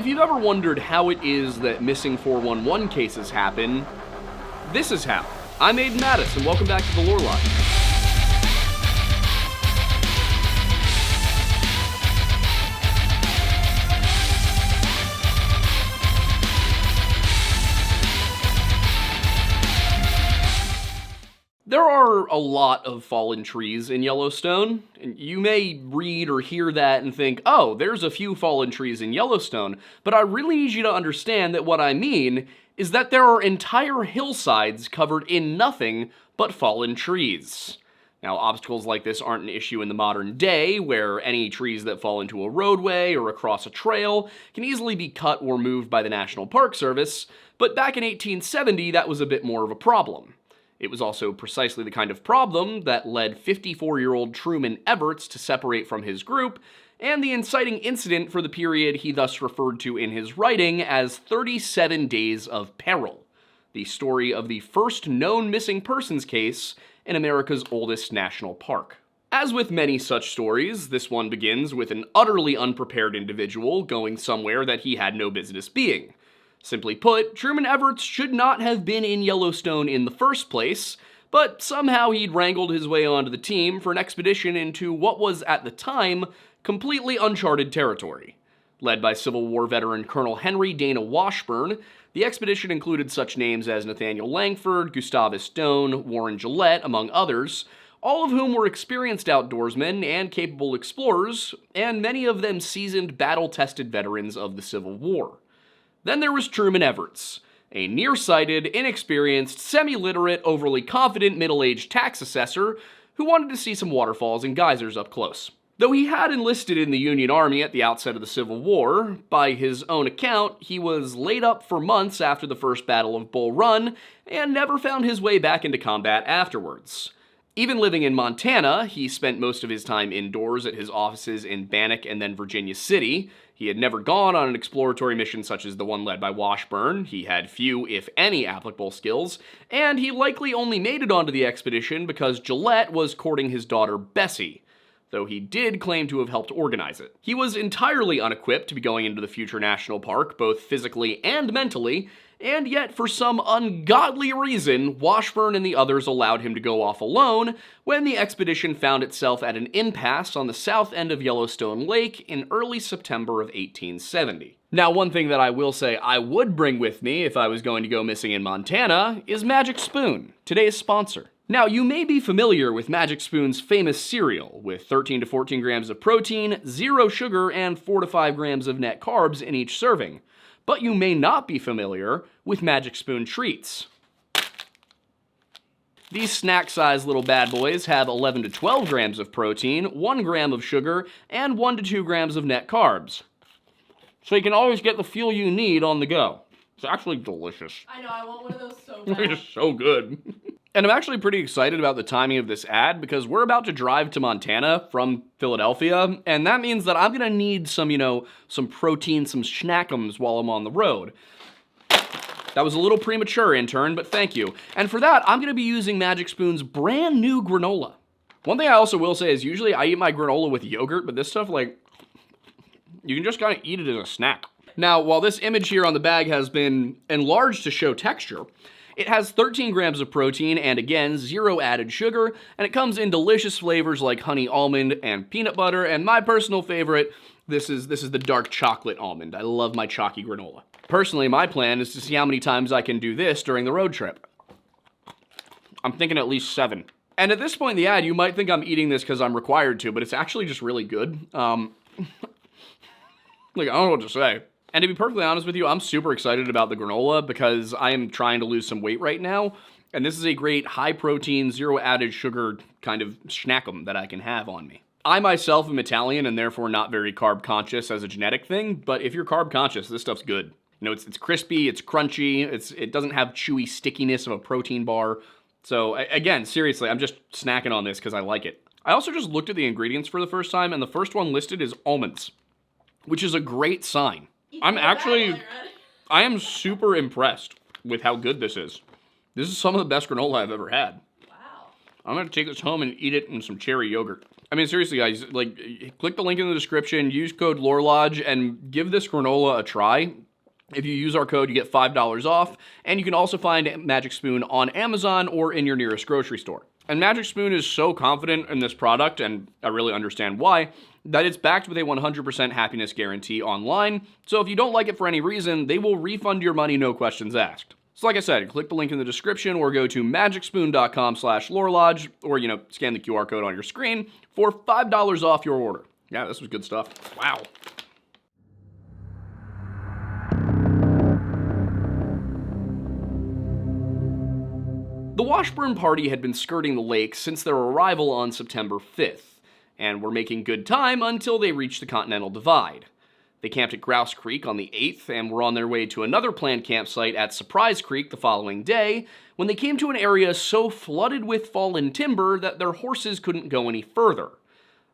If you've ever wondered how it is that missing 411 cases happen, this is how. I'm Aiden Mattis, and welcome back to the Lore Line. There are a lot of fallen trees in Yellowstone, and you may read or hear that and think, oh, there's a few fallen trees in Yellowstone, but I really need you to understand that what I mean is that there are entire hillsides covered in nothing but fallen trees. Now, obstacles like this aren't an issue in the modern day, where any trees that fall into a roadway or across a trail can easily be cut or moved by the National Park Service, but back in 1870 that was a bit more of a problem. It was also precisely the kind of problem that led 54-year-old Truman Everts to separate from his group, and the inciting incident for the period he thus referred to in his writing as 37 Days of Peril, the story of the first known missing persons case in America's oldest national park. As with many such stories, this one begins with an utterly unprepared individual going somewhere that he had no business being. Simply put, Truman Everts should not have been in Yellowstone in the first place, but somehow he'd wrangled his way onto the team for an expedition into what was, at the time, completely uncharted territory. Led by Civil War veteran Colonel Henry Dana Washburn, the expedition included such names as Nathaniel Langford, Gustavus Doane, Warren Gillette, among others, all of whom were experienced outdoorsmen and capable explorers, and many of them seasoned, battle-tested veterans of the Civil War. Then there was Truman Everts, a nearsighted, inexperienced, semi-literate, overly confident middle-aged tax assessor who wanted to see some waterfalls and geysers up close. Though he had enlisted in the Union Army at the outset of the Civil War, by his own account, he was laid up for months after the First Battle of Bull Run and never found his way back into combat afterwards. Even living in Montana, he spent most of his time indoors at his offices in Bannock and then Virginia City. He had never gone on an exploratory mission such as the one led by Washburn, he had few, if any, applicable skills, and he likely only made it onto the expedition because Gillette was courting his daughter Bessie, though he did claim to have helped organize it. He was entirely unequipped to be going into the future national park, both physically and mentally, and yet for some ungodly reason, Washburn and the others allowed him to go off alone when the expedition found itself at an impasse on the south end of Yellowstone Lake in early September of 1870. Now, one thing that I will say I would bring with me if I was going to go missing in Montana is Magic Spoon, today's sponsor. Now, you may be familiar with Magic Spoon's famous cereal, with 13 to 14 grams of protein, 0 sugar, and 4 to 5 grams of net carbs in each serving. But you may not be familiar with Magic Spoon treats. These snack-sized little bad boys have 11 to 12 grams of protein, 1 gram of sugar, and 1 to 2 grams of net carbs. So you can always get the fuel you need on the go. It's actually delicious. I know, I want one of those so bad. It's so good. And I'm actually pretty excited about the timing of this ad because we're about to drive to Montana from Philadelphia, and that means that I'm gonna need some, some protein, some schnackums while I'm on the road. That was a little premature, intern, but thank you. And for that, I'm gonna be using Magic Spoon's brand new granola. One thing I also will say is usually I eat my granola with yogurt, but this stuff, you can just kind of eat it as a snack. Now, while this image here on the bag has been enlarged to show texture, it has 13 grams of protein and, again, 0 added sugar, and it comes in delicious flavors like honey almond and peanut butter, and my personal favorite, this is the dark chocolate almond. I love my chalky granola. Personally, my plan is to see how many times I can do this during the road trip. I'm thinking at least 7. And at this point in the ad, you might think I'm eating this because I'm required to, but it's actually just really good. I don't know what to say. And to be perfectly honest with you, I'm super excited about the granola because I am trying to lose some weight right now, and this is a great high-protein, 0 added sugar kind of snackum that I can have on me. I myself am Italian and therefore not very carb-conscious as a genetic thing, but if you're carb-conscious, this stuff's good. It's crispy, it's crunchy, it doesn't have chewy stickiness of a protein bar. So, again, seriously, I'm just snacking on this because I like it. I also just looked at the ingredients for the first time, and the first one listed is almonds, which is a great sign. I am super impressed with how good this is. This is some of the best granola I've ever had. Wow. I'm gonna take this home and eat it in some cherry yogurt. I mean, seriously, guys, like, click the link in the description, use code LoreLodge, and give this granola a try. If you use our code, you get $5 off, and you can also find Magic Spoon on Amazon or in your nearest grocery store. And Magic Spoon is so confident in this product, and I really understand why, that it's backed with a 100% happiness guarantee online, so if you don't like it for any reason, they will refund your money, no questions asked. So like I said, click the link in the description or go to magicspoon.com/lorelodge or, scan the QR code on your screen for $5 off your order. Yeah, this was good stuff. Wow. The Washburn party had been skirting the lake since their arrival on September 5th, and were making good time until they reached the Continental Divide. They camped at Grouse Creek on the 8th and were on their way to another planned campsite at Surprise Creek the following day when they came to an area so flooded with fallen timber that their horses couldn't go any further.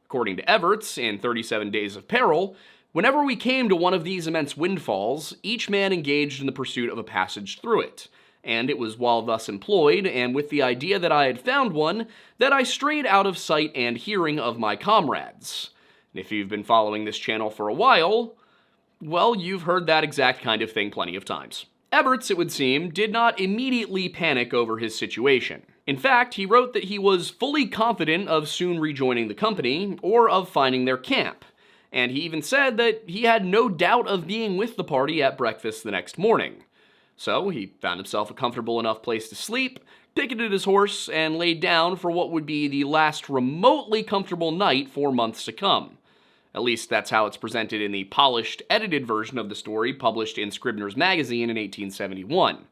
According to Everts in 37 Days of Peril, whenever we came to one of these immense windfalls, each man engaged in the pursuit of a passage through it. And it was while thus employed, and with the idea that I had found one, that I strayed out of sight and hearing of my comrades. If you've been following this channel for a while, well, you've heard that exact kind of thing plenty of times. Everts, it would seem, did not immediately panic over his situation. In fact, he wrote that he was fully confident of soon rejoining the company, or of finding their camp. And he even said that he had no doubt of being with the party at breakfast the next morning. So he found himself a comfortable enough place to sleep, picketed his horse, and laid down for what would be the last remotely comfortable night for months to come. At least that's how it's presented in the polished, edited version of the story published in Scribner's Magazine in 1871.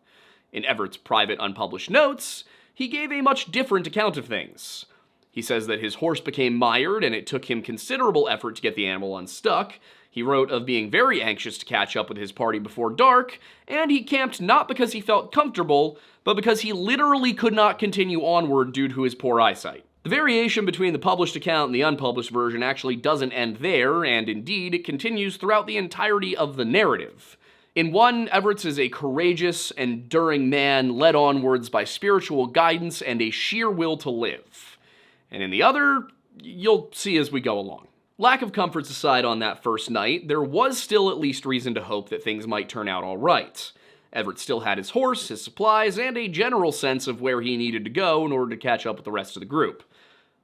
In Everett's private unpublished notes, he gave a much different account of things. He says that his horse became mired and it took him considerable effort to get the animal unstuck. He wrote of being very anxious to catch up with his party before dark, and he camped not because he felt comfortable, but because he literally could not continue onward due to his poor eyesight. The variation between the published account and the unpublished version actually doesn't end there, and indeed, it continues throughout the entirety of the narrative. In one, Everts is a courageous, enduring man led onwards by spiritual guidance and a sheer will to live. And in the other, you'll see as we go along. Lack of comforts aside on that first night, there was still at least reason to hope that things might turn out all right. Everett still had his horse, his supplies, and a general sense of where he needed to go in order to catch up with the rest of the group.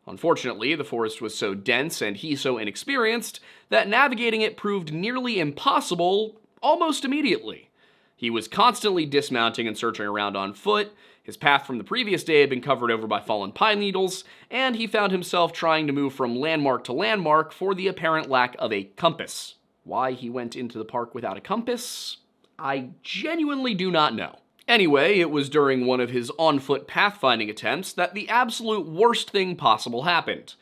Unfortunately, the forest was so dense and he so inexperienced that navigating it proved nearly impossible almost immediately. He was constantly dismounting and searching around on foot. His path from the previous day had been covered over by fallen pine needles, and he found himself trying to move from landmark to landmark for the apparent lack of a compass. Why he went into the park without a compass, I genuinely do not know. Anyway, it was during one of his on-foot pathfinding attempts that the absolute worst thing possible happened.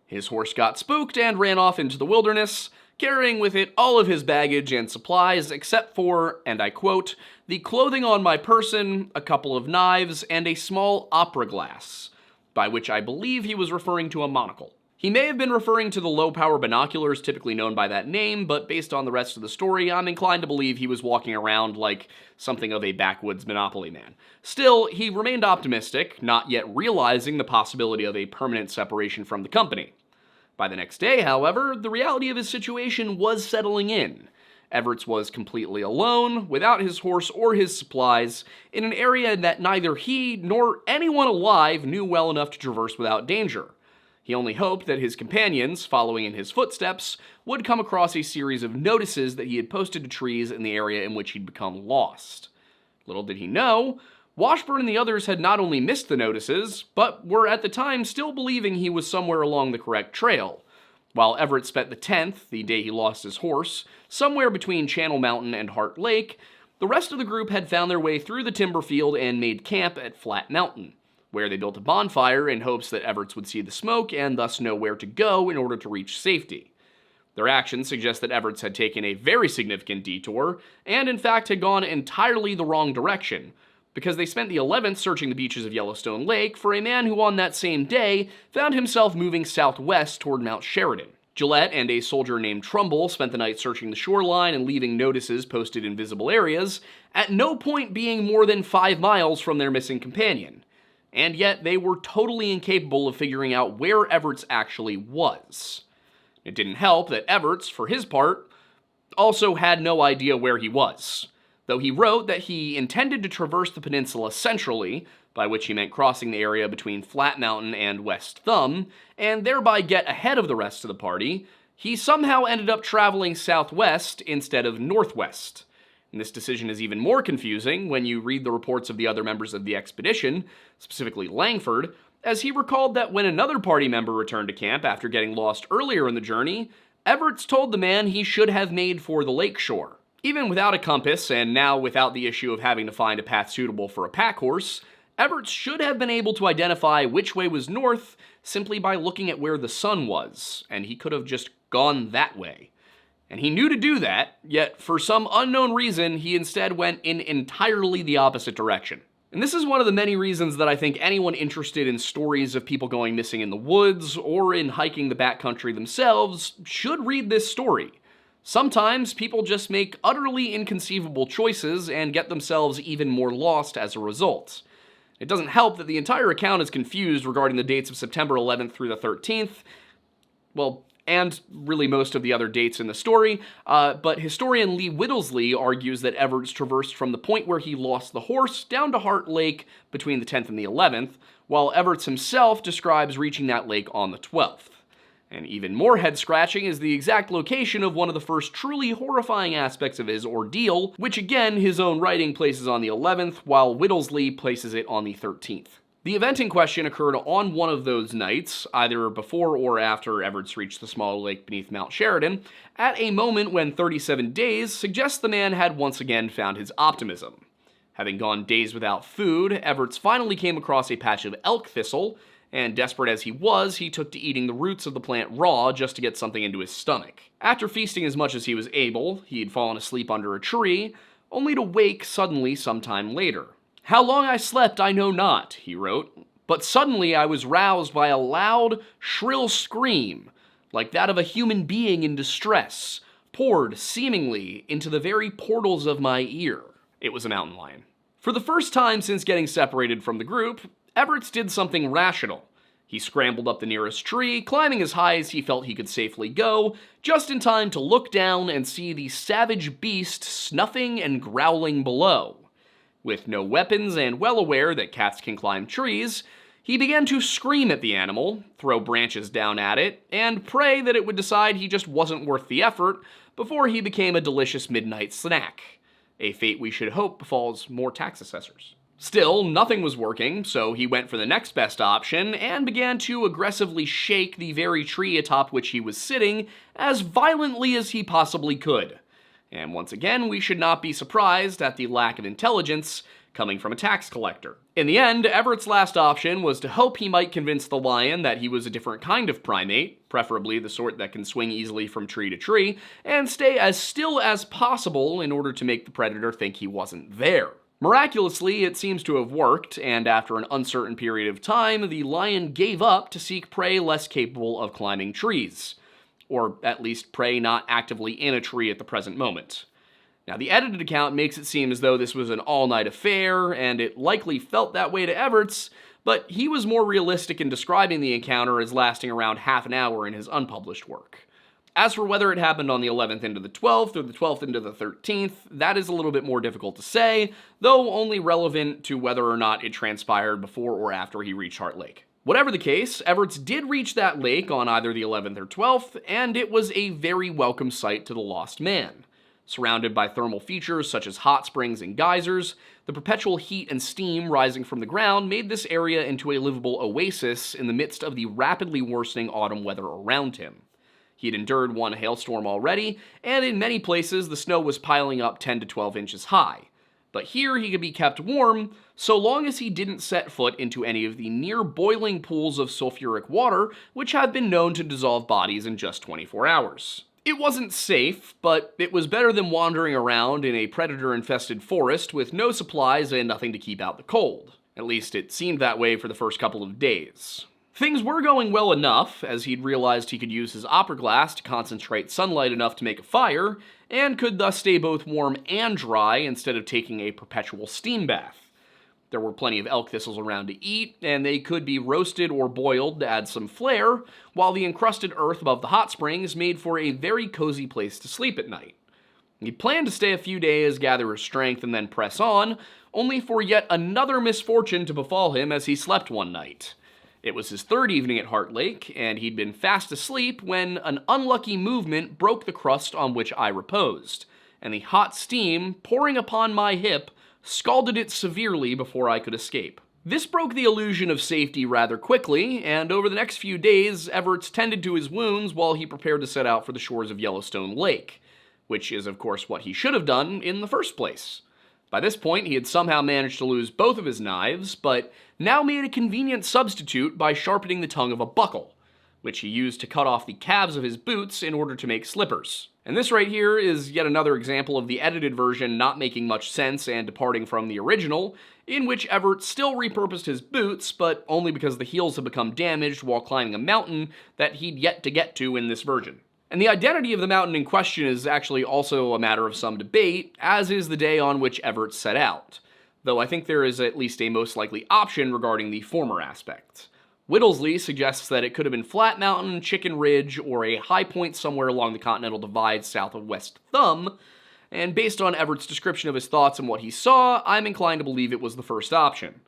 His horse got spooked and ran off into the wilderness, carrying with it all of his baggage and supplies except for, and I quote, the clothing on my person, a couple of knives, and a small opera glass, by which I believe he was referring to a monocle. He may have been referring to the low-power binoculars typically known by that name, but based on the rest of the story, I'm inclined to believe he was walking around like something of a backwoods Monopoly man. Still, he remained optimistic, not yet realizing the possibility of a permanent separation from the company. By the next day, however, the reality of his situation was settling in. Everts was completely alone, without his horse or his supplies, in an area that neither he nor anyone alive knew well enough to traverse without danger. He only hoped that his companions, following in his footsteps, would come across a series of notices that he had posted to trees in the area in which he'd become lost. Little did he know, Washburn and the others had not only missed the notices, but were at the time still believing he was somewhere along the correct trail. While Everett spent the 10th, the day he lost his horse, somewhere between Channel Mountain and Heart Lake, the rest of the group had found their way through the timber field and made camp at Flat Mountain, where they built a bonfire in hopes that Everts would see the smoke and thus know where to go in order to reach safety. Their actions suggest that Everts had taken a very significant detour, and in fact had gone entirely the wrong direction, because they spent the 11th searching the beaches of Yellowstone Lake for a man who on that same day found himself moving southwest toward Mount Sheridan. Gillette and a soldier named Trumbull spent the night searching the shoreline and leaving notices posted in visible areas, at no point being more than 5 miles from their missing companion. and yet they were totally incapable of figuring out where Everts actually was. It didn't help that Everts, for his part, also had no idea where he was, though he wrote that he intended to traverse the peninsula centrally, by which he meant crossing the area between Flat Mountain and West Thumb, and thereby get ahead of the rest of the party. He somehow ended up traveling southwest instead of northwest. And this decision is even more confusing when you read the reports of the other members of the expedition, specifically Langford, as he recalled that when another party member returned to camp after getting lost earlier in the journey, Everts told the man he should have made for the lakeshore. Even without a compass, and now without the issue of having to find a path suitable for a pack horse, Everts should have been able to identify which way was north simply by looking at where the sun was, and he could have just gone that way. And he knew to do that, yet for some unknown reason, he instead went in entirely the opposite direction. And this is one of the many reasons that I think anyone interested in stories of people going missing in the woods or in hiking the backcountry themselves should read this story. Sometimes people just make utterly inconceivable choices and get themselves even more lost as a result. It doesn't help that the entire account is confused regarding the dates of September 11th through the 13th, and really most of the other dates in the story, but historian Lee Whittlesey argues that Everts traversed from the point where he lost the horse down to Heart Lake between the 10th and the 11th, while Everts himself describes reaching that lake on the 12th. And even more head-scratching is the exact location of one of the first truly horrifying aspects of his ordeal, which again his own writing places on the 11th, while Whittlesey places it on the 13th. The event in question occurred on one of those nights, either before or after Everts reached the small lake beneath Mount Sheridan, at a moment when 37 days suggests the man had once again found his optimism. Having gone days without food, Everts finally came across a patch of elk thistle, and desperate as he was, he took to eating the roots of the plant raw just to get something into his stomach. After feasting as much as he was able, he'd fallen asleep under a tree, only to wake suddenly sometime later. "How long I slept I know not," he wrote, "but suddenly I was roused by a loud, shrill scream, like that of a human being in distress, poured, seemingly, into the very portals of my ear." It was a mountain lion. For the first time since getting separated from the group, Everts did something rational. He scrambled up the nearest tree, climbing as high as he felt he could safely go, just in time to look down and see the savage beast snuffing and growling below. With no weapons and well aware that cats can climb trees, he began to scream at the animal, throw branches down at it, and pray that it would decide he just wasn't worth the effort before he became a delicious midnight snack. A fate we should hope befalls more tax assessors. Still, nothing was working, so he went for the next best option and began to aggressively shake the very tree atop which he was sitting as violently as he possibly could. And once again, we should not be surprised at the lack of intelligence coming from a tax collector. In the end, Everts' last option was to hope he might convince the lion that he was a different kind of primate, preferably the sort that can swing easily from tree to tree, and stay as still as possible in order to make the predator think he wasn't there. Miraculously, it seems to have worked, and after an uncertain period of time, the lion gave up to seek prey less capable of climbing trees. Or at least prey not actively in a tree at the present moment. Now, the edited account makes it seem as though this was an all-night affair, and it likely felt that way to Everts, but he was more realistic in describing the encounter as lasting around half an hour in his unpublished work. As for whether it happened on the 11th into the 12th, or the 12th into the 13th, that is a little bit more difficult to say, though only relevant to whether or not it transpired before or after he reached Heart Lake. Whatever the case, Everts did reach that lake on either the 11th or 12th, and it was a very welcome sight to the lost man. Surrounded by thermal features such as hot springs and geysers, the perpetual heat and steam rising from the ground made this area into a livable oasis in the midst of the rapidly worsening autumn weather around him. He had endured one hailstorm already, and in many places the snow was piling up 10 to 12 inches high. But here he could be kept warm so long as he didn't set foot into any of the near-boiling pools of sulfuric water which have been known to dissolve bodies in just 24 hours. It wasn't safe, but it was better than wandering around in a predator-infested forest with no supplies and nothing to keep out the cold. At least it seemed that way for the first couple of days. Things were going well enough, as he'd realized he could use his opera glass to concentrate sunlight enough to make a fire, and could thus stay both warm and dry instead of taking a perpetual steam bath. There were plenty of elk thistles around to eat, and they could be roasted or boiled to add some flair, while the encrusted earth above the hot springs made for a very cozy place to sleep at night. He planned to stay a few days, gather his strength, and then press on, only for yet another misfortune to befall him as he slept one night. It was his third evening at Heart Lake, and he'd been fast asleep when an unlucky movement broke the crust on which I reposed, and the hot steam pouring upon my hip scalded it severely before I could escape. This broke the illusion of safety rather quickly, and over the next few days, Everts tended to his wounds while he prepared to set out for the shores of Yellowstone Lake, which is of course what he should have done in the first place. By this point, he had somehow managed to lose both of his knives, but now made a convenient substitute by sharpening the tongue of a buckle, which he used to cut off the calves of his boots in order to make slippers. And this right here is yet another example of the edited version not making much sense and departing from the original, in which Everett still repurposed his boots, but only because the heels had become damaged while climbing a mountain that he'd yet to get to in this version. And the identity of the mountain in question is actually also a matter of some debate, as is the day on which Everett set out, though I think there is at least a most likely option regarding the former aspect. Whittlesley suggests that it could have been Flat Mountain, Chicken Ridge, or a high point somewhere along the Continental Divide south of West Thumb, and based on Everett's description of his thoughts and what he saw, I'm inclined to believe it was the first option.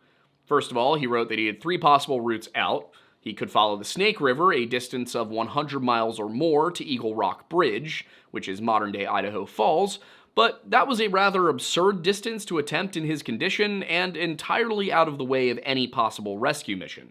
First of all, he wrote that he had 3 possible routes out. He could follow the Snake River a distance of 100 miles or more to Eagle Rock Bridge, which is modern-day Idaho Falls, but that was a rather absurd distance to attempt in his condition and entirely out of the way of any possible rescue mission.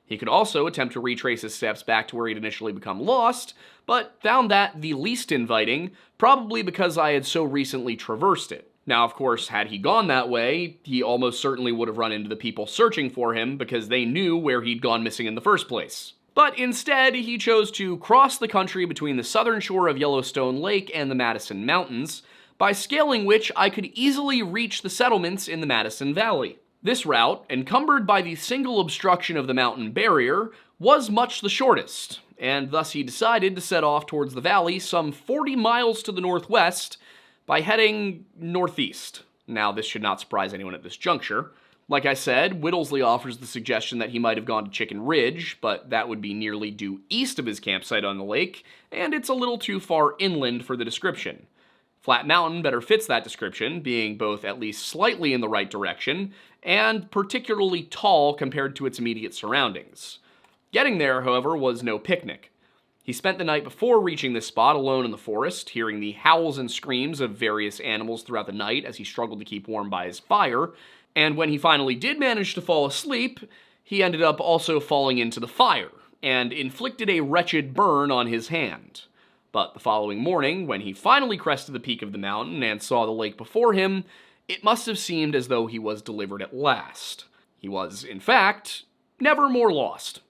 He could also attempt to retrace his steps back to where he'd initially become lost, but found that the least inviting, probably because I had so recently traversed it. Now, of course, had he gone that way, he almost certainly would have run into the people searching for him because they knew where he'd gone missing in the first place. But instead, he chose to cross the country between the southern shore of Yellowstone Lake and the Madison Mountains, by scaling which I could easily reach the settlements in the Madison Valley. This route, encumbered by the single obstruction of the mountain barrier, was much the shortest, and thus he decided to set off towards the valley some 40 miles to the northwest by heading northeast. Now, this should not surprise anyone at this juncture. Like I said, Whittlesley offers the suggestion that he might have gone to Chicken Ridge, but that would be nearly due east of his campsite on the lake, and it's a little too far inland for the description. Flat Mountain better fits that description, being both at least slightly in the right direction, and particularly tall compared to its immediate surroundings. Getting there, however, was no picnic. He spent the night before reaching this spot alone in the forest, hearing the howls and screams of various animals throughout the night as he struggled to keep warm by his fire, and when he finally did manage to fall asleep, he ended up also falling into the fire, and inflicted a wretched burn on his hand. But the following morning, when he finally crested the peak of the mountain and saw the lake before him, it must have seemed as though he was delivered at last. He was, in fact, never more lost.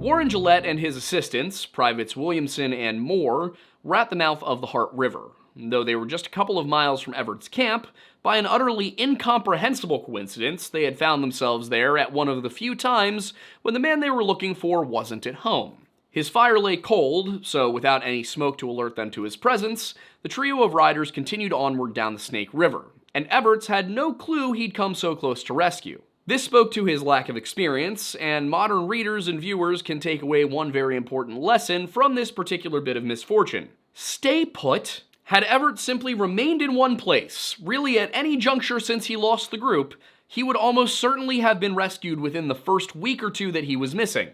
Warren Gillette and his assistants, Privates Williamson and Moore, were at the mouth of the Heart River. Though they were just a couple of miles from Everett's camp, by an utterly incomprehensible coincidence, they had found themselves there at one of the few times when the man they were looking for wasn't at home. His fire lay cold, so without any smoke to alert them to his presence, the trio of riders continued onward down the Snake River, and Everts had no clue he'd come so close to rescue. This spoke to his lack of experience, and modern readers and viewers can take away one very important lesson from this particular bit of misfortune. Stay put. Had Everett simply remained in one place, really at any juncture since he lost the group, he would almost certainly have been rescued within the first week or two that he was missing.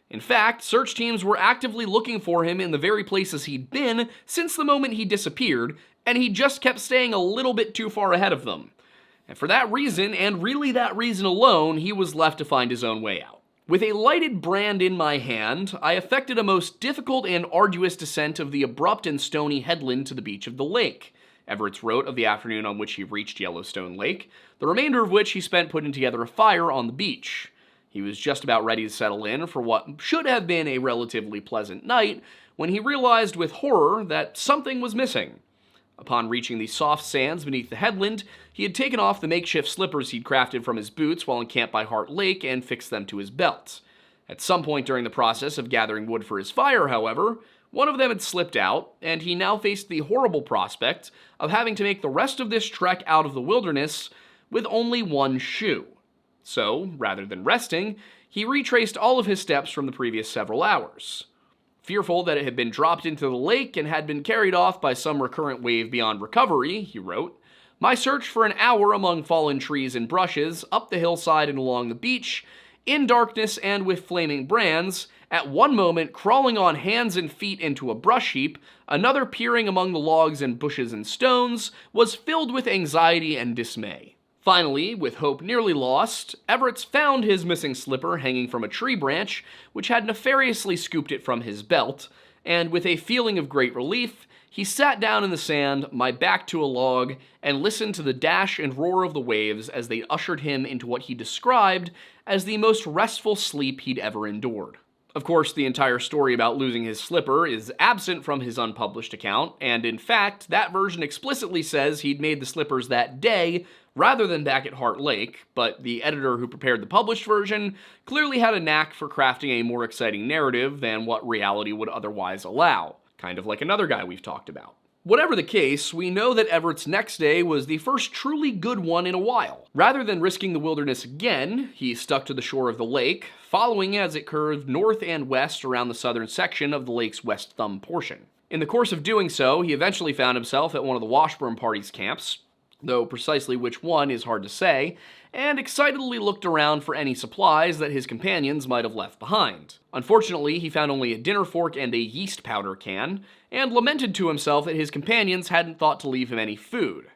In fact, search teams were actively looking for him in the very places he'd been since the moment he disappeared, and he just kept staying a little bit too far ahead of them. And for that reason, and really that reason alone, he was left to find his own way out. With a lighted brand in my hand, I effected a most difficult and arduous descent of the abrupt and stony headland to the beach of the lake. Everett wrote of the afternoon on which he reached Yellowstone Lake, the remainder of which he spent putting together a fire on the beach. He was just about ready to settle in for what should have been a relatively pleasant night when he realized with horror that something was missing. Upon reaching the soft sands beneath the headland, he had taken off the makeshift slippers he'd crafted from his boots while encamped by Heart Lake and fixed them to his belt. At some point during the process of gathering wood for his fire, however, one of them had slipped out, and he now faced the horrible prospect of having to make the rest of this trek out of the wilderness with only one shoe. So, rather than resting, he retraced all of his steps from the previous several hours. Fearful that it had been dropped into the lake and had been carried off by some recurrent wave beyond recovery, he wrote, "My search for an hour among fallen trees and brushes, up the hillside and along the beach, in darkness and with flaming brands, at one moment crawling on hands and feet into a brush heap, another peering among the logs and bushes and stones, was filled with anxiety and dismay." Finally, with hope nearly lost, Everts found his missing slipper hanging from a tree branch, which had nefariously scooped it from his belt, and with a feeling of great relief, he sat down in the sand, my back to a log, and listened to the dash and roar of the waves as they ushered him into what he described as the most restful sleep he'd ever endured. Of course, the entire story about losing his slipper is absent from his unpublished account, and in fact, that version explicitly says he'd made the slippers that day rather than back at Heart Lake, but the editor who prepared the published version clearly had a knack for crafting a more exciting narrative than what reality would otherwise allow, kind of like another guy we've talked about. Whatever the case, we know that Everts' next day was the first truly good one in a while. Rather than risking the wilderness again, he stuck to the shore of the lake, following as it curved north and west around the southern section of the lake's west thumb portion. In the course of doing so, he eventually found himself at one of the Washburn party's camps, though precisely which one is hard to say, and excitedly looked around for any supplies that his companions might have left behind. Unfortunately, he found only a dinner fork and a yeast powder can, and lamented to himself that his companions hadn't thought to leave him any food.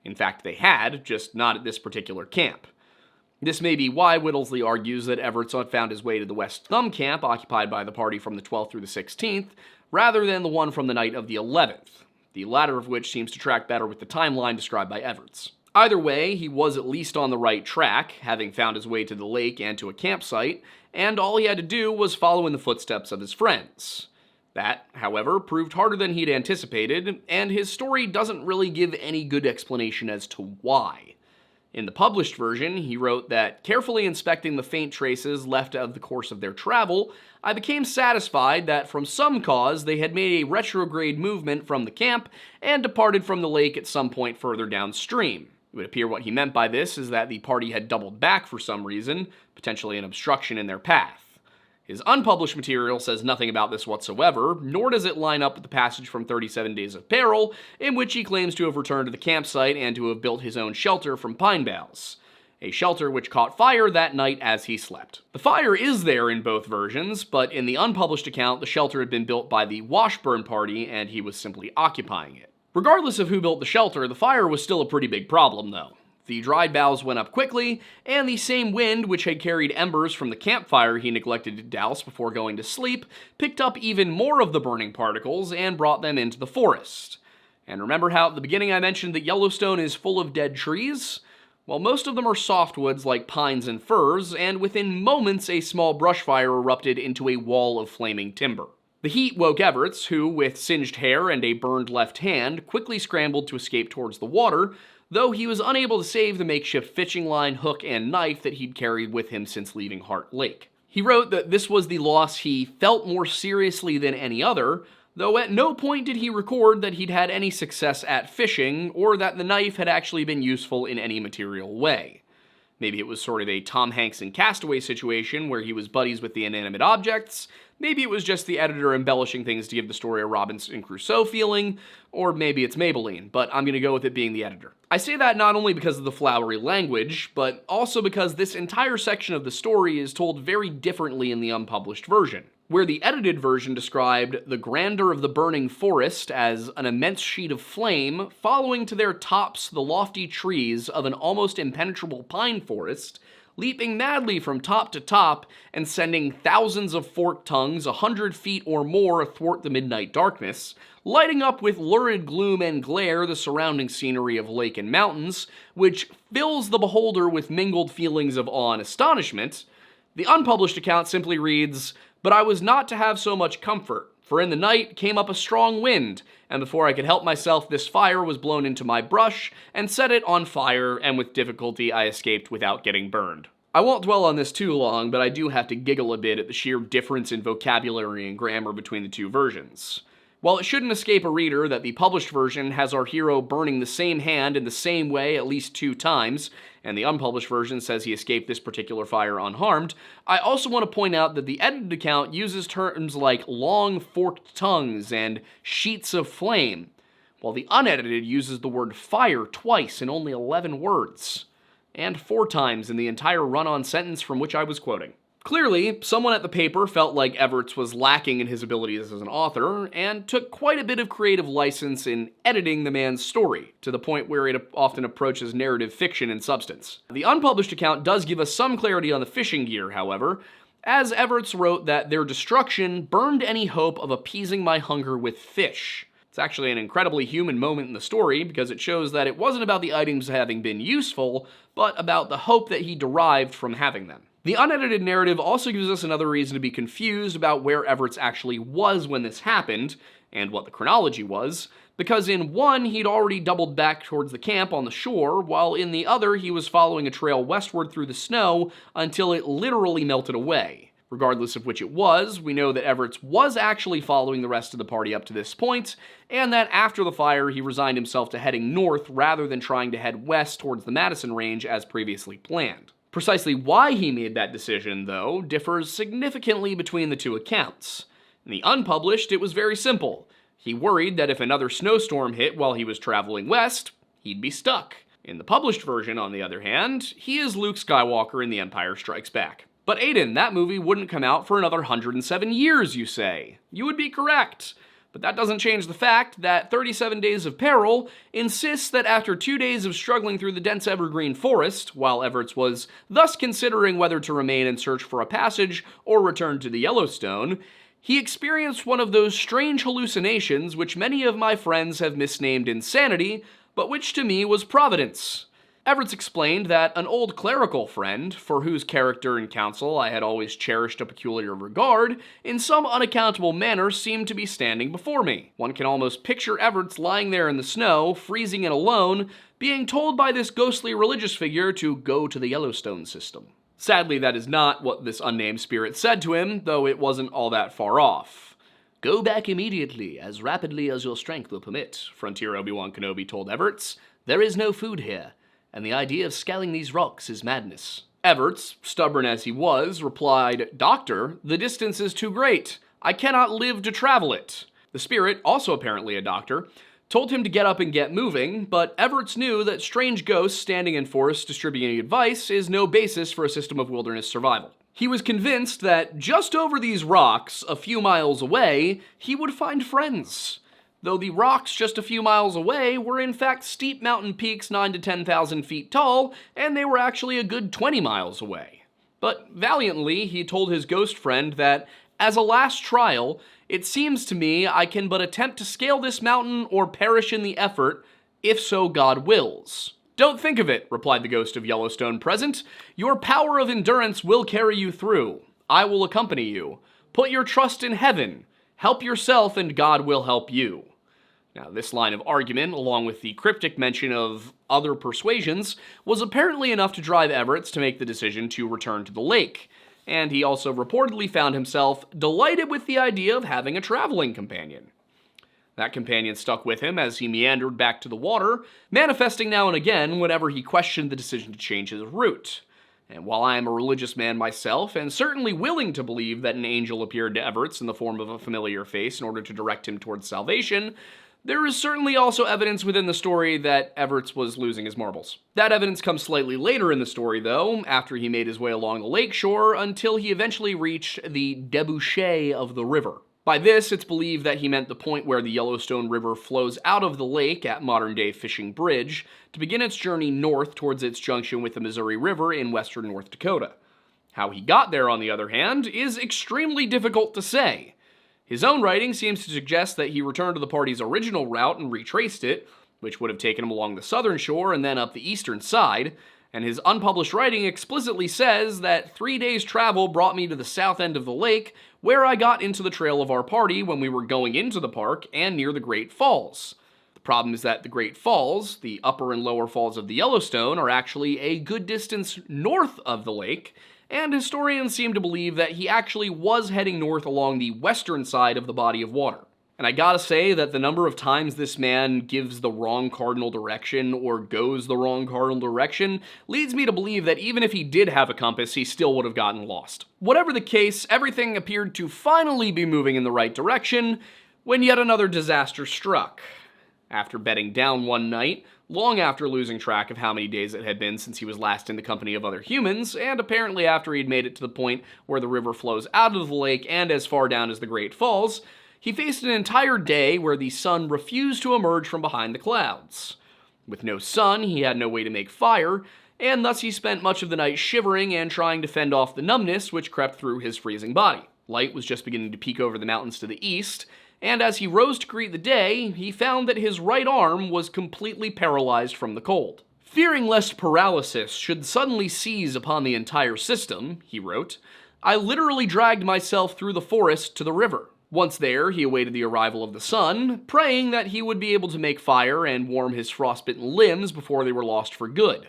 In fact, they had, just not at this particular camp. This may be why Whittlesey argues that Everts had found his way to the West Thumb camp occupied by the party from the 12th through the 16th, rather than the one from the night of the 11th, the latter of which seems to track better with the timeline described by Everts. Either way, he was at least on the right track, having found his way to the lake and to a campsite, and all he had to do was follow in the footsteps of his friends. That, however, proved harder than he'd anticipated, and his story doesn't really give any good explanation as to why. In the published version, he wrote that, carefully inspecting the faint traces left of the course of their travel, I became satisfied that from some cause they had made a retrograde movement from the camp and departed from the lake at some point further downstream. It would appear what he meant by this is that the party had doubled back for some reason, potentially an obstruction in their path. His unpublished material says nothing about this whatsoever, nor does it line up with the passage from 37 Days of Peril, in which he claims to have returned to the campsite and to have built his own shelter from pine boughs. A shelter which caught fire that night as he slept. The fire is there in both versions, but in the unpublished account, the shelter had been built by the Washburn party and he was simply occupying it. Regardless of who built the shelter, the fire was still a pretty big problem, though. The dried boughs went up quickly, and the same wind which had carried embers from the campfire he neglected to douse before going to sleep picked up even more of the burning particles and brought them into the forest. And remember how at the beginning I mentioned that Yellowstone is full of dead trees? Well, most of them are softwoods like pines and firs, and within moments a small brush fire erupted into a wall of flaming timber. The heat woke Everts, who, with singed hair and a burned left hand, quickly scrambled to escape towards the water, though he was unable to save the makeshift fishing line, hook, and knife that he'd carried with him since leaving Heart Lake. He wrote that this was the loss he felt more seriously than any other, though at no point did he record that he'd had any success at fishing, or that the knife had actually been useful in any material way. Maybe it was sort of a Tom Hanks in Castaway situation where he was buddies with the inanimate objects, maybe it was just the editor embellishing things to give the story a Robinson Crusoe feeling, or maybe it's Maybelline, but I'm gonna go with it being the editor. I say that not only because of the flowery language, but also because this entire section of the story is told very differently in the unpublished version. Where the edited version described the grandeur of the burning forest as an immense sheet of flame, following to their tops the lofty trees of an almost impenetrable pine forest, leaping madly from top to top and sending thousands of forked tongues 100 feet or more athwart the midnight darkness, lighting up with lurid gloom and glare the surrounding scenery of lake and mountains, which fills the beholder with mingled feelings of awe and astonishment. The unpublished account simply reads, "But I was not to have so much comfort, for in the night came up a strong wind, and before I could help myself, this fire was blown into my brush, and set it on fire, and with difficulty I escaped without getting burned." I won't dwell on this too long, but I do have to giggle a bit at the sheer difference in vocabulary and grammar between the two versions. While it shouldn't escape a reader that the published version has our hero burning the same hand in the same way at least 2 times, and the unpublished version says he escaped this particular fire unharmed, I also want to point out that the edited account uses terms like long forked tongues and sheets of flame, while the unedited uses the word fire twice in only 11 words, and 4 times in the entire run-on sentence from which I was quoting. Clearly, someone at the paper felt like Everts was lacking in his abilities as an author, and took quite a bit of creative license in editing the man's story, to the point where it often approaches narrative fiction in substance. The unpublished account does give us some clarity on the fishing gear, however, as Everts wrote that their destruction burned any hope of appeasing my hunger with fish. It's actually an incredibly human moment in the story, because it shows that it wasn't about the items having been useful, but about the hope that he derived from having them. The unedited narrative also gives us another reason to be confused about where Everts actually was when this happened, and what the chronology was, because in one he'd already doubled back towards the camp on the shore, while in the other he was following a trail westward through the snow until it literally melted away. Regardless of which it was, we know that Everts was actually following the rest of the party up to this point, and that after the fire he resigned himself to heading north rather than trying to head west towards the Madison Range as previously planned. Precisely why he made that decision, though, differs significantly between the two accounts. In the unpublished, it was very simple. He worried that if another snowstorm hit while he was traveling west, he'd be stuck. In the published version, on the other hand, he is Luke Skywalker in The Empire Strikes Back. But Aiden, that movie wouldn't come out for another 107 years, you say. You would be correct. But that doesn't change the fact that 37 Days of Peril insists that after 2 days of struggling through the dense evergreen forest, while Everts was thus considering whether to remain and search for a passage or return to the Yellowstone, he experienced one of those strange hallucinations which many of my friends have misnamed insanity, but which to me was providence. Everts explained that an old clerical friend, for whose character and counsel I had always cherished a peculiar regard, in some unaccountable manner seemed to be standing before me. One can almost picture Everts lying there in the snow, freezing and alone, being told by this ghostly religious figure to go to the Yellowstone system. Sadly, that is not what this unnamed spirit said to him, though it wasn't all that far off. "Go back immediately, as rapidly as your strength will permit," Frontier Obi-Wan Kenobi told Everts. "There is no food here, and the idea of scaling these rocks is madness." Everts, stubborn as he was, replied, "Doctor, the distance is too great. I cannot live to travel it." The spirit, also apparently a doctor, told him to get up and get moving, but Everts knew that strange ghosts standing in forests distributing advice is no basis for a system of wilderness survival. He was convinced that just over these rocks, a few miles away, he would find friends. Though the rocks just a few miles away were in fact steep mountain peaks 9,000 to 10,000 feet tall, and they were actually a good 20 miles away. But valiantly, he told his ghost friend that, as a last trial, "It seems to me I can but attempt to scale this mountain or perish in the effort, if so God wills." "Don't think of it," replied the ghost of Yellowstone present. "Your power of endurance will carry you through. I will accompany you. Put your trust in heaven. Help yourself and God will help you." Now, this line of argument, along with the cryptic mention of other persuasions, was apparently enough to drive Everts to make the decision to return to the lake, and he also reportedly found himself delighted with the idea of having a traveling companion. That companion stuck with him as he meandered back to the water, manifesting now and again whenever he questioned the decision to change his route. And while I am a religious man myself, and certainly willing to believe that an angel appeared to Everts in the form of a familiar face in order to direct him towards salvation, there is certainly also evidence within the story that Everts was losing his marbles. That evidence comes slightly later in the story, though, after he made his way along the lakeshore until he eventually reached the debouche of the river. By this, it's believed that he meant the point where the Yellowstone River flows out of the lake at modern-day Fishing Bridge to begin its journey north towards its junction with the Missouri River in western North Dakota. How he got there, on the other hand, is extremely difficult to say. His own writing seems to suggest that he returned to the party's original route and retraced it, which would have taken him along the southern shore and then up the eastern side, and his unpublished writing explicitly says that 3 days' travel brought me to the south end of the lake, where I got into the trail of our party when we were going into the park and near the Great Falls. The Problem is that the Great Falls, the upper and lower falls of the Yellowstone, are actually a good distance north of the lake, and historians seem to believe that he actually was heading north along the western side of the body of water. And I gotta say that the number of times this man gives the wrong cardinal direction or goes the wrong cardinal direction leads me to believe that even if he did have a compass, he still would have gotten lost. Whatever the case, everything appeared to finally be moving in the right direction when yet another disaster struck. After bedding down one night, long after losing track of how many days it had been since he was last in the company of other humans, and apparently after he'd made it to the point where the river flows out of the lake and as far down as the Great Falls, he faced an entire day where the sun refused to emerge from behind the clouds. With no sun, he had no way to make fire, and thus he spent much of the night shivering and trying to fend off the numbness which crept through his freezing body. Light was just beginning to peek over the mountains to the east, and as he rose to greet the day, he found that his right arm was completely paralyzed from the cold. Fearing lest paralysis should suddenly seize upon the entire system, he wrote, I literally dragged myself through the forest to the river. Once there, he awaited the arrival of the sun, praying that he would be able to make fire and warm his frostbitten limbs before they were lost for good.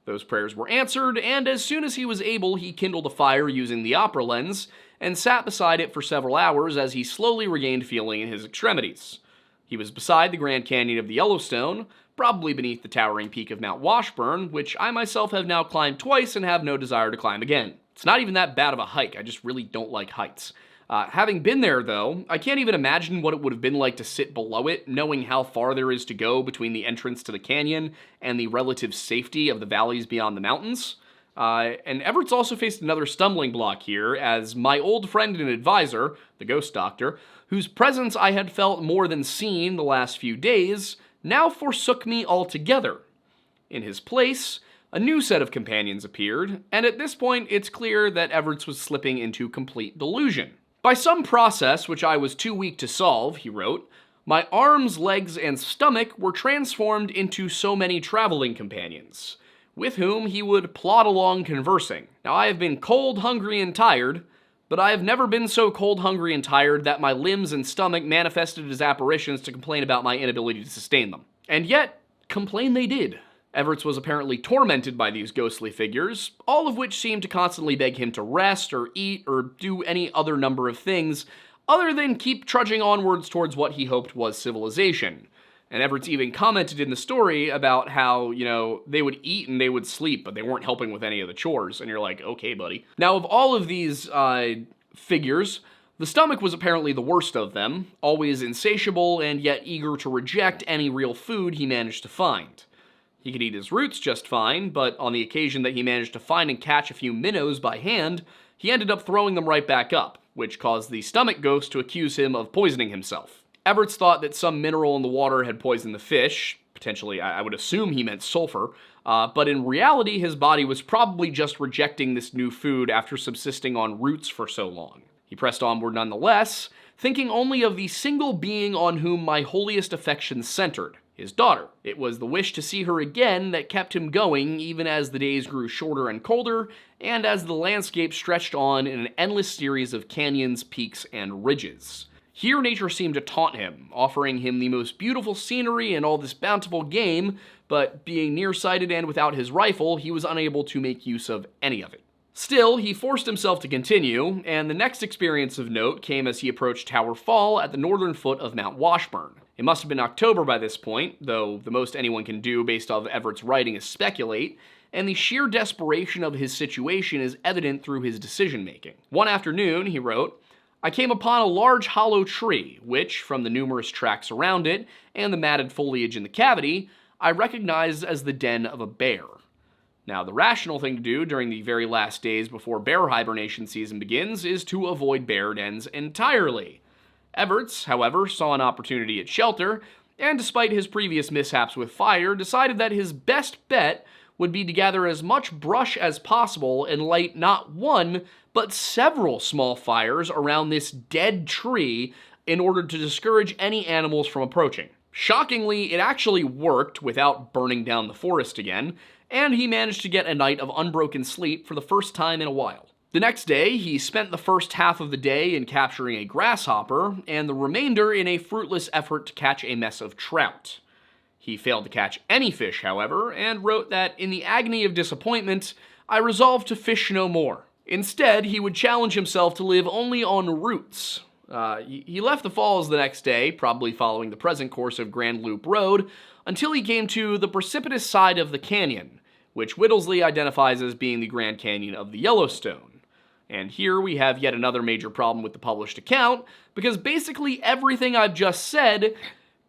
Those prayers were answered, and as soon as he was able, he kindled a fire using the opera lens, and sat beside it for several hours as he slowly regained feeling in his extremities. He was beside the Grand Canyon of the Yellowstone, probably beneath the towering peak of Mount Washburn, which I myself have now climbed twice and have no desire to climb again. It's not even that bad of a hike, I just really don't like heights. Having been there, though, I can't even imagine what it would have been like to sit below it, knowing how far there is to go between the entrance to the canyon and the relative safety of the valleys beyond the mountains. And Everts also faced another stumbling block here, as my old friend and advisor, the ghost doctor, whose presence I had felt more than seen the last few days, now forsook me altogether. In his place, a new set of companions appeared, and at this point it's clear that Everts was slipping into complete delusion. By some process which I was too weak to solve, he wrote, my arms, legs, and stomach were transformed into so many traveling companions, with whom he would plod along conversing. Now I have been cold, hungry, and tired, but I have never been so cold, hungry, and tired that my limbs and stomach manifested as apparitions to complain about my inability to sustain them. And yet, complain they did. Everts was apparently tormented by these ghostly figures, all of which seemed to constantly beg him to rest or eat or do any other number of things other than keep trudging onwards towards what he hoped was civilization. And Everts even commented in the story about how, they would eat and they would sleep, but they weren't helping with any of the chores. And you're like, okay, buddy. Now, of all of these figures, the stomach was apparently the worst of them, always insatiable and yet eager to reject any real food he managed to find. He could eat his roots just fine, but on the occasion that he managed to find and catch a few minnows by hand, he ended up throwing them right back up, which caused the stomach ghost to accuse him of poisoning himself. Everts thought that some mineral in the water had poisoned the fish, potentially I would assume he meant sulfur, but in reality his body was probably just rejecting this new food after subsisting on roots for so long. He pressed onward nonetheless, thinking only of the single being on whom my holiest affections centered, his daughter. It was the wish to see her again that kept him going even as the days grew shorter and colder, and as the landscape stretched on in an endless series of canyons, peaks, and ridges. Here nature seemed to taunt him, offering him the most beautiful scenery and all this bountiful game, but being nearsighted and without his rifle, he was unable to make use of any of it. Still, he forced himself to continue, and the next experience of note came as he approached Tower Fall at the northern foot of Mount Washburn. It must have been October by this point, though the most anyone can do based off Everts' writing is speculate, and the sheer desperation of his situation is evident through his decision-making. One afternoon, he wrote, I came upon a large hollow tree, which, from the numerous tracks around it and the matted foliage in the cavity, I recognized as the den of a bear. Now, the rational thing to do during the very last days before bear hibernation season begins is to avoid bear dens entirely. Everts, however, saw an opportunity at shelter, and despite his previous mishaps with fire, decided that his best bet would be to gather as much brush as possible and light not one, but several small fires around this dead tree in order to discourage any animals from approaching. Shockingly, it actually worked without burning down the forest again, and he managed to get a night of unbroken sleep for the first time in a while. The next day, he spent the first half of the day in capturing a grasshopper, and the remainder in a fruitless effort to catch a mess of trout. He failed to catch any fish, however, and wrote that in the agony of disappointment, I resolved to fish no more. Instead, he would challenge himself to live only on roots. He left the falls the next day, probably following the present course of Grand Loop Road, until he came to the precipitous side of the canyon, which Whittlesley identifies as being the Grand Canyon of the Yellowstone. And here we have yet another major problem with the published account, because basically everything I've just said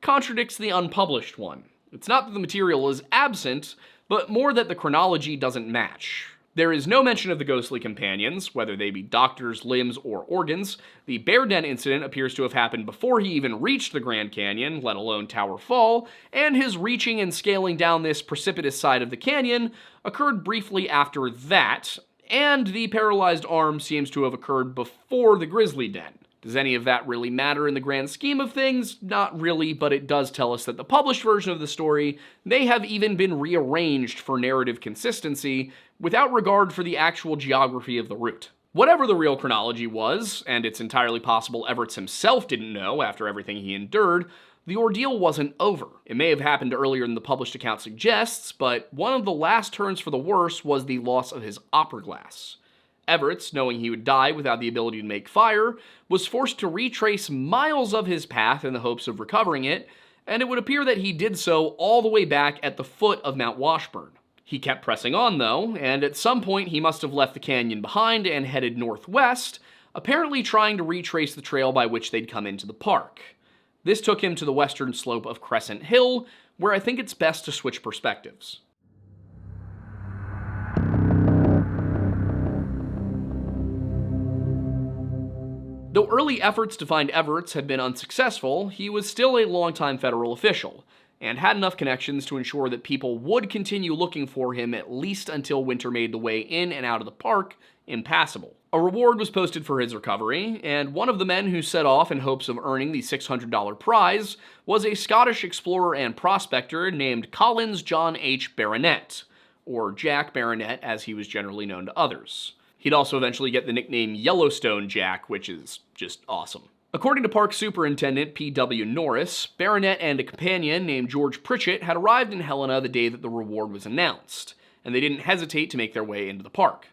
contradicts the unpublished one. It's not that the material is absent, but more that the chronology doesn't match. There is no mention of the ghostly companions, whether they be doctors, limbs, or organs. The bear den incident appears to have happened before he even reached the Grand Canyon, let alone Tower Fall, and his reaching and scaling down this precipitous side of the canyon occurred briefly after that, and the paralyzed arm seems to have occurred before the grizzly den. Does any of that really matter in the grand scheme of things? Not really, but it does tell us that the published version of the story may have even been rearranged for narrative consistency without regard for the actual geography of the route. Whatever the real chronology was, and it's entirely possible Everts himself didn't know after everything he endured, the ordeal wasn't over. It may have happened earlier than the published account suggests, but one of the last turns for the worse was the loss of his opera glass. Everts, knowing he would die without the ability to make fire, was forced to retrace miles of his path in the hopes of recovering it, and it would appear that he did so all the way back at the foot of Mount Washburn. He kept pressing on though, and at some point he must have left the canyon behind and headed northwest, apparently trying to retrace the trail by which they'd come into the park. This took him to the western slope of Crescent Hill, where I think it's best to switch perspectives. Though early efforts to find Everts had been unsuccessful, he was still a longtime federal official, and had enough connections to ensure that people would continue looking for him at least until winter made the way in and out of the park impassable. A reward was posted for his recovery, and one of the men who set off in hopes of earning the $600 prize was a Scottish explorer and prospector named Collins John H. Baronet, or Jack Baronet as he was generally known to others. He'd also eventually get the nickname Yellowstone Jack, which is just awesome. According to Park Superintendent P.W. Norris, Baronet and a companion named George Pritchett had arrived in Helena the day that the reward was announced, and they didn't hesitate to make their way into the park.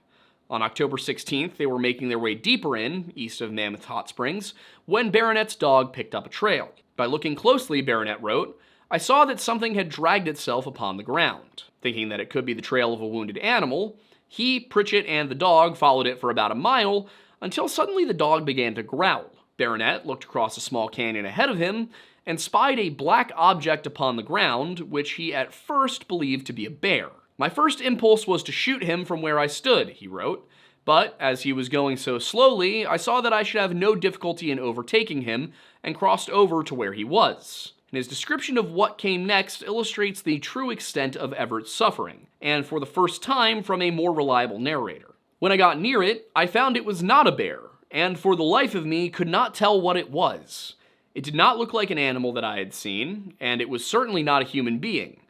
On October 16th, they were making their way deeper in, east of Mammoth Hot Springs, when Baronet's dog picked up a trail. By looking closely, Baronet wrote, I saw that something had dragged itself upon the ground. Thinking that it could be the trail of a wounded animal, he, Pritchett, and the dog followed it for about a mile, until suddenly the dog began to growl. Baronet looked across a small canyon ahead of him, and spied a black object upon the ground, which he at first believed to be a bear. My first impulse was to shoot him from where I stood, he wrote, but as he was going so slowly, I saw that I should have no difficulty in overtaking him, and crossed over to where he was. And his description of what came next illustrates the true extent of Everts' suffering, and for the first time from a more reliable narrator. When I got near it, I found it was not a bear, and for the life of me could not tell what it was. It did not look like an animal that I had seen, and it was certainly not a human being.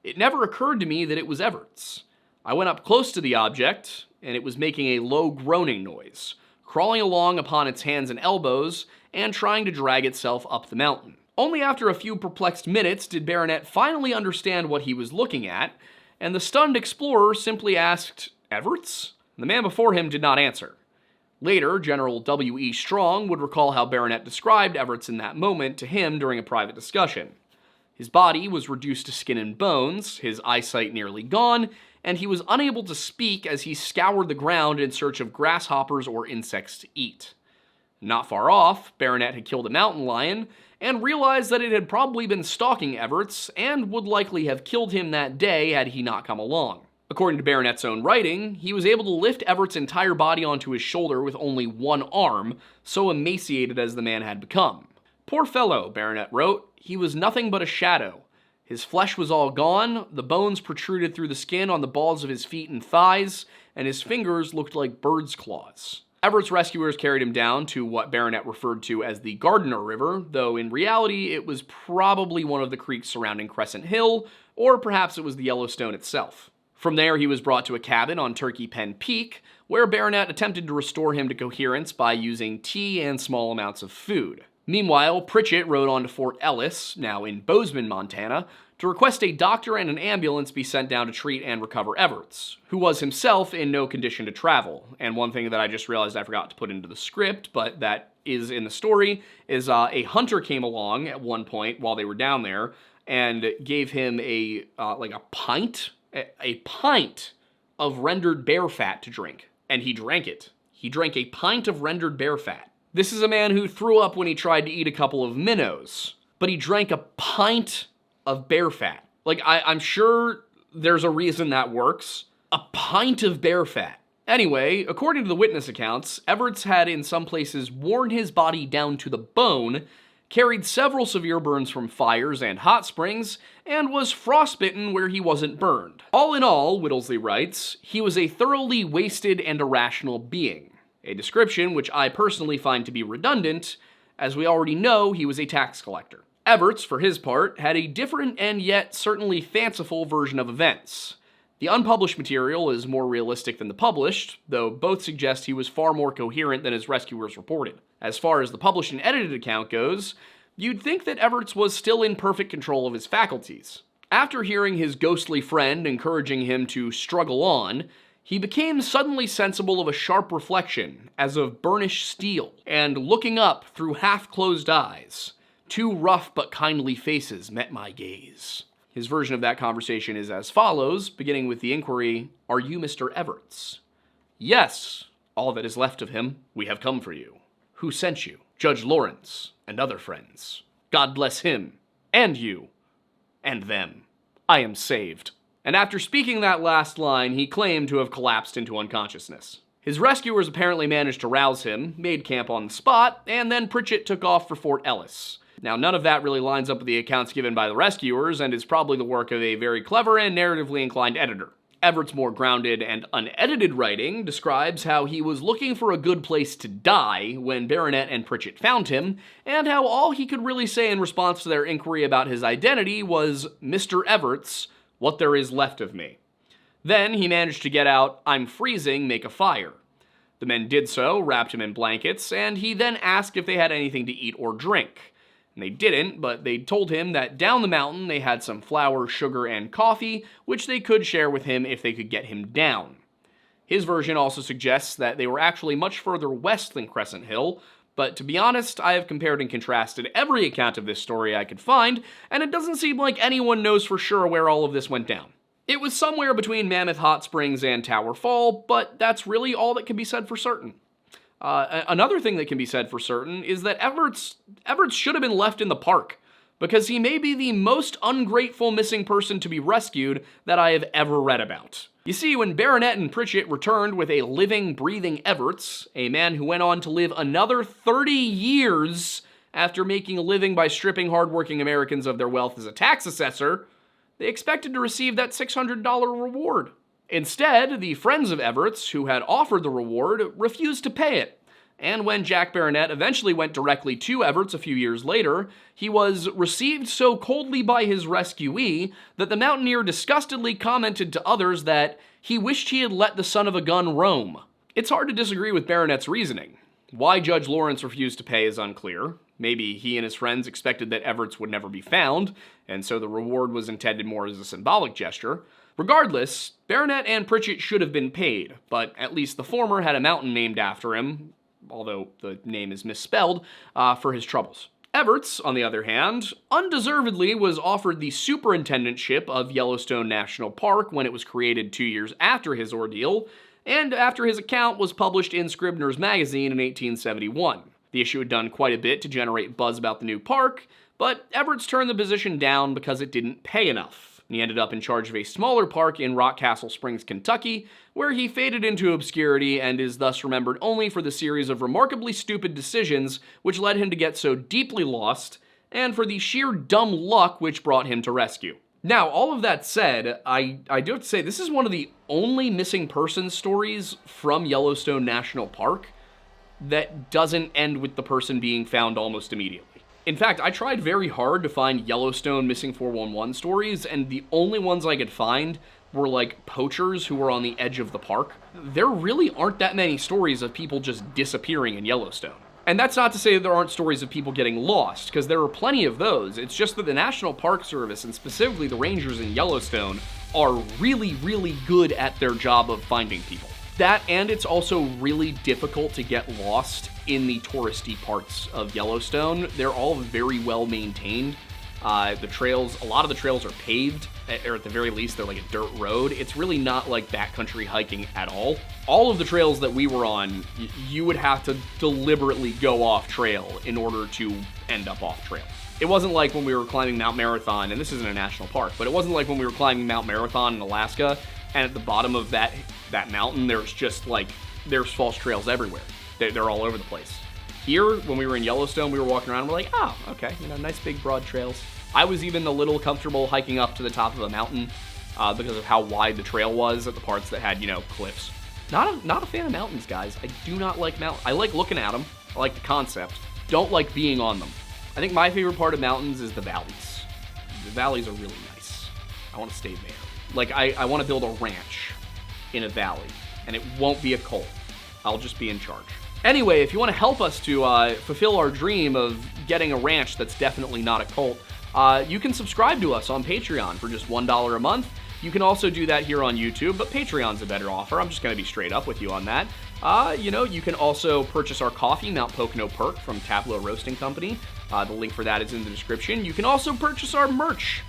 It never occurred to me that it was Everts. I went up close to the object, and it was making a low groaning noise, crawling along upon its hands and elbows, and trying to drag itself up the mountain. Only after a few perplexed minutes did Baronet finally understand what he was looking at, and the stunned explorer simply asked, Everts? The man before him did not answer. Later, General W.E. Strong would recall how Baronet described Everts in that moment to him during a private discussion. His body was reduced to skin and bones, his eyesight nearly gone, and he was unable to speak as he scoured the ground in search of grasshoppers or insects to eat. Not far off, Baronet had killed a mountain lion, and realized that it had probably been stalking Everts, and would likely have killed him that day had he not come along. According to Baronet's own writing, he was able to lift Everts' entire body onto his shoulder with only one arm, so emaciated as the man had become. Poor fellow, Baronet wrote, he was nothing but a shadow. His flesh was all gone, the bones protruded through the skin on the balls of his feet and thighs, and his fingers looked like bird's claws. Everts' rescuers carried him down to what Baronet referred to as the Gardiner River, though in reality it was probably one of the creeks surrounding Crescent Hill, or perhaps it was the Yellowstone itself. From there he was brought to a cabin on Turkey Pen Peak, where Baronet attempted to restore him to coherence by using tea and small amounts of food. Meanwhile, Pritchett rode on to Fort Ellis, now in Bozeman, Montana, to request a doctor and an ambulance be sent down to treat and recover Everts, who was himself in no condition to travel. And one thing that I just realized I forgot to put into the script, but that is in the story, is a hunter came along at one point while they were down there and gave him a pint of rendered bear fat to drink. And he drank it. He drank a pint of rendered bear fat. This is a man who threw up when he tried to eat a couple of minnows, but he drank a pint of bear fat. Like, I'm sure there's a reason that works. A pint of bear fat. Anyway, according to the witness accounts, Everts had in some places worn his body down to the bone, carried several severe burns from fires and hot springs, and was frostbitten where he wasn't burned. All in all, Whittlesey writes, he was a thoroughly wasted and irrational being. A description which I personally find to be redundant, as we already know he was a tax collector. Everts, for his part, had a different and yet certainly fanciful version of events. The unpublished material is more realistic than the published, though both suggest he was far more coherent than his rescuers reported. As far as the published and edited account goes, you'd think that Everts was still in perfect control of his faculties. After hearing his ghostly friend encouraging him to struggle on, he became suddenly sensible of a sharp reflection, as of burnished steel, and looking up through half-closed eyes, two rough but kindly faces met my gaze. His version of that conversation is as follows, beginning with the inquiry, "Are you Mr. Everts?" "Yes, all that is left of him. We have come for you." "Who sent you?" "Judge Lawrence and other friends." "God bless him, and you, and them. I am saved." And after speaking that last line, he claimed to have collapsed into unconsciousness. His rescuers apparently managed to rouse him, made camp on the spot, and then Pritchett took off for Fort Ellis. Now, none of that really lines up with the accounts given by the rescuers, and is probably the work of a very clever and narratively inclined editor. Everts' more grounded and unedited writing describes how he was looking for a good place to die when Baronet and Pritchett found him, and how all he could really say in response to their inquiry about his identity was, "Mr. Everts, what there is left of me." Then he managed to get out, "I'm freezing, make a fire." The men did so, wrapped him in blankets, and he then asked if they had anything to eat or drink. And they didn't, but they told him that down the mountain they had some flour, sugar, and coffee, which they could share with him if they could get him down. His version also suggests that they were actually much further west than Crescent Hill, but to be honest, I have compared and contrasted every account of this story I could find, and it doesn't seem like anyone knows for sure where all of this went down. It was somewhere between Mammoth Hot Springs and Tower Fall, but that's really all that can be said for certain. Another thing that can be said for certain is that Everts should have been left in the park, because he may be the most ungrateful missing person to be rescued that I have ever read about. You see, when Baronet and Pritchett returned with a living, breathing Everts, a man who went on to live another 30 years after making a living by stripping hardworking Americans of their wealth as a tax assessor, they expected to receive that $600 reward. Instead, the friends of Everts, who had offered the reward, refused to pay it. And when Jack Baronet eventually went directly to Everts a few years later, he was received so coldly by his rescuee that the mountaineer disgustedly commented to others that he wished he had let the son of a gun roam. It's hard to disagree with Baronet's reasoning. Why Judge Lawrence refused to pay is unclear. Maybe he and his friends expected that Everts would never be found, and so the reward was intended more as a symbolic gesture. Regardless, Baronet and Pritchett should have been paid, but at least the former had a mountain named after him, although the name is misspelled, for his troubles. Everts, on the other hand, undeservedly was offered the superintendentship of Yellowstone National Park when it was created 2 years after his ordeal, and after his account was published in Scribner's magazine in 1871. The issue had done quite a bit to generate buzz about the new park, but Everts turned the position down because it didn't pay enough. He ended up in charge of a smaller park in Rockcastle Springs, Kentucky, where he faded into obscurity and is thus remembered only for the series of remarkably stupid decisions which led him to get so deeply lost, and for the sheer dumb luck which brought him to rescue. Now, all of that said, I do have to say this is one of the only missing persons stories from Yellowstone National Park that doesn't end with the person being found almost immediately. In fact, I tried very hard to find Yellowstone Missing 411 stories, and the only ones I could find were like poachers who were on the edge of the park. There really aren't that many stories of people just disappearing in Yellowstone. And that's not to say that there aren't stories of people getting lost, because there are plenty of those. It's just that the National Park Service, and specifically the rangers in Yellowstone, are really, really good at their job of finding people. That, and it's also really difficult to get lost in the touristy parts of Yellowstone. They're all very well maintained. The trails, a lot of the trails are paved, or at the very least, they're like a dirt road. It's really not like backcountry hiking at all. All of the trails that we were on, you would have to deliberately go off trail in order to end up off trail. It wasn't like when we were climbing Mount Marathon, and this isn't a national park, but it wasn't like when we were climbing Mount Marathon in Alaska, and at the bottom of that mountain, there's just like, there's false trails everywhere. They're all over the place. Here, when we were in Yellowstone, we were walking around and we're like, oh, okay, nice big broad trails. I was even a little comfortable hiking up to the top of a mountain because of how wide the trail was at the parts that had, cliffs. Not a fan of mountains, guys. I do not like mountains. I like looking at them. I like the concept. Don't like being on them. I think my favorite part of mountains is the valleys. The valleys are really nice. I want to stay there. Like, I want to build a ranch in a valley, and it won't be a cult. I'll just be in charge. Anyway, if you want to help us to fulfill our dream of getting a ranch that's definitely not a cult, you can subscribe to us on Patreon for just $1 a month. You can also do that here on YouTube, but Patreon's a better offer. I'm just going to be straight up with you on that. You can also purchase our coffee, Mount Pocono Perk, from Tableau Roasting Company. The link for that is in the description. You can also purchase our merch,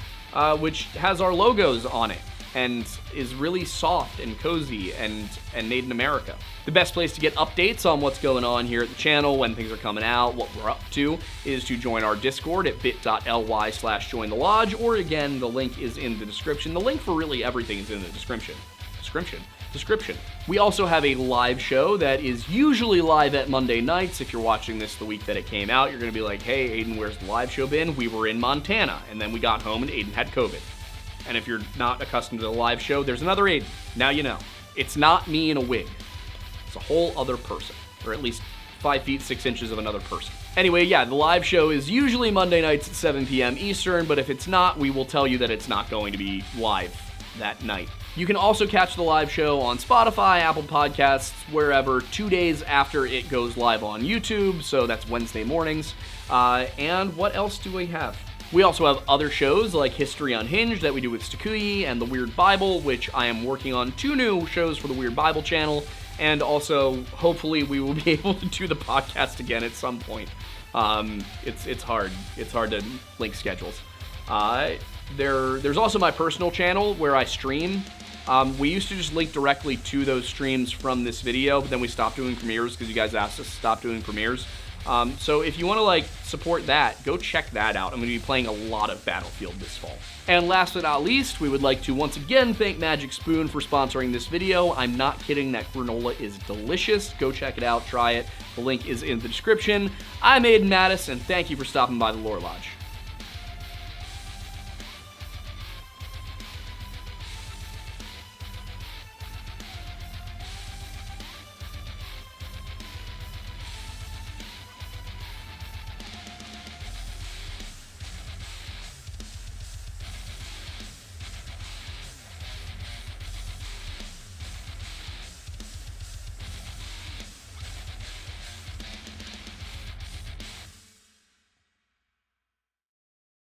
which has our logos on it and is really soft and cozy and made in America. The best place to get updates on what's going on here at the channel, when things are coming out, what we're up to, is to join our Discord at bit.ly/jointhelodge, or again, the link is in the description. The link for really everything is in the description. We also have a live show that is usually live at Monday nights. If you're watching this the week that it came out, you're going to be like, hey, Aiden, where's the live show been? We were in Montana, and then we got home and Aiden had COVID. And if you're not accustomed to the live show, there's another Aiden. Now you know. It's not me in a wig. It's a whole other person, or at least 5 feet 6 inches of another person. Anyway, yeah, the live show is usually Monday nights at 7 p.m. Eastern, but if it's not, we will tell you that it's not going to be live that night. You can also catch the live show on Spotify, Apple Podcasts, wherever, 2 days after it goes live on YouTube, so that's Wednesday mornings. And what else do we have? We also have other shows like History Unhinged that we do with Stakuyi, and The Weird Bible, which I am working on 2 new shows for the Weird Bible channel. And also, hopefully, we will be able to do the podcast again at some point. It's hard. It's hard to link schedules. There's also my personal channel where I stream. We used to just link directly to those streams from this video, but then we stopped doing premieres because you guys asked us to stop doing premieres. So if you want to support that, go check that out. I'm going to be playing a lot of Battlefield this fall. And last but not least, we would like to once again thank Magic Spoon for sponsoring this video. I'm not kidding, that granola is delicious. Go check it out, try it. The link is in the description. I'm Aiden Mattis, and thank you for stopping by the Lore Lodge.